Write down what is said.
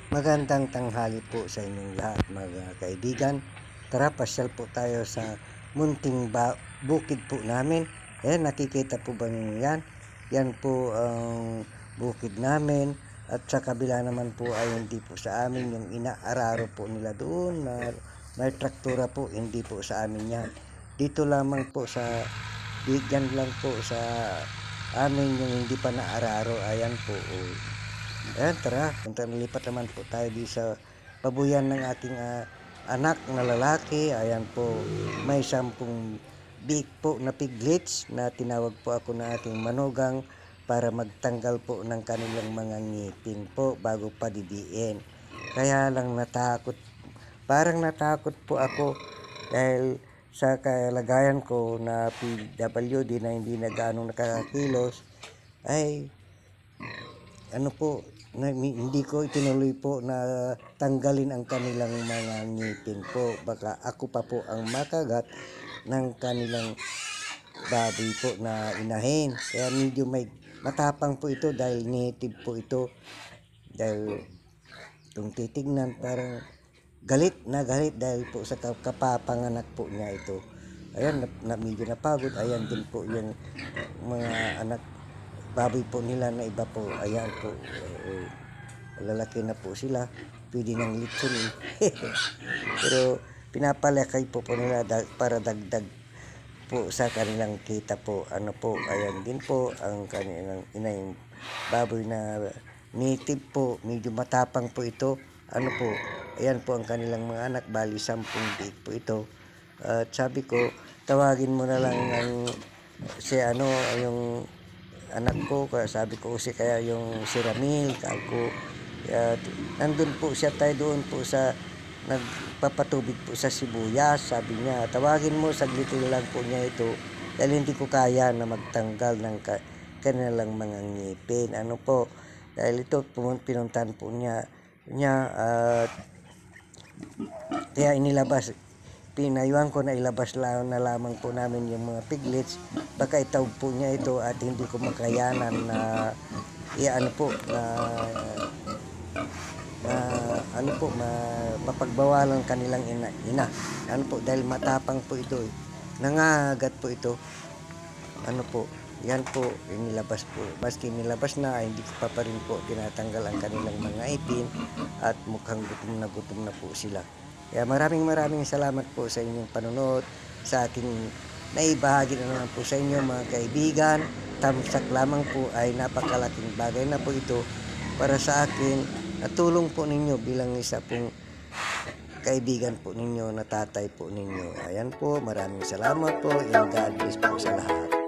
Magandang tanghali po sa inyong lahat mga kaibigan. Tara, pasyal po tayo sa munting bukid po namin. Ayan, nakikita po ba ninyo yan? Yan po ang bukid namin. At sa kabila naman po ay hindi po sa amin yung inaararo po nila doon na may traktura po, hindi po sa amin yan. Dito lamang po sa bigyan lang po sa amin yung hindi pa naararo. Ayan po. Ayan, tara, lipat naman po tayo di sa pabuyan ng ating anak na lalaki. Ayan po, may 10 big po na piglets na tinawag po ako na ating manugang para magtanggal po ng kanilang mga ngipin po bago pa didiin. Kaya lang parang natakot po ako dahil sa kalagayan ko na PWD na hindi na gaano nakakakilos ay hindi ko itinuloy po na tanggalin ang kanilang mga ngipin po. Baka ako pa po ang makagat ng kanilang baboy po na inahin. Kaya medyo may matapang po ito dahil native po ito. Dahil kung titignan parang galit dahil po sa kapapanganak po niya ito. Ayan, medyo napagod. Ayan din po yung mga anak baboy po nila na iba po. Ayan po, lalaki na po sila, pwede nang litsunin. Pero pinapalakay po nila para dagdag po sa kanilang kita po. Ayan din po ang kanilang inayong baboy na native po, medyo matapang po ito. Ayan po ang kanilang mga anak, bali 10 big po ito. At sabi ko, tawagin mo na lang yung anak ko, sabi ko kaya yung si Ramil, kako, nandun po siya doon po sa nagpapatubig po sa sibuyas. Sabi niya, tawagin mo, saglit lang po niya ito dahil hindi ko kaya na magtanggal ng kanilang mga ngipin. Dahil ito pinuntan po niya at kaya pinayuhan ko na ilabas na lamang po namin yung mga piglets. Baka itawag po niya ito at hindi ko makayanan na mapagbawalan kanilang ina. Dahil matapang po ito, nangagat po ito. Yan po, inilabas po. Maski nilabas na, hindi ko pa rin po tinatanggal ang kanilang mga ipin at mukhang gutom na po sila. Kaya maraming salamat po sa inyong panonood sa ating naibahagi na naman po sa inyo mga kaibigan. Tamsak lamang po ay napakalaking bagay na po ito para sa akin at tulong po ninyo bilang isa pong kaibigan po ninyo na tatay po ninyo. Ayan po, maraming salamat po and God bless po sa lahat.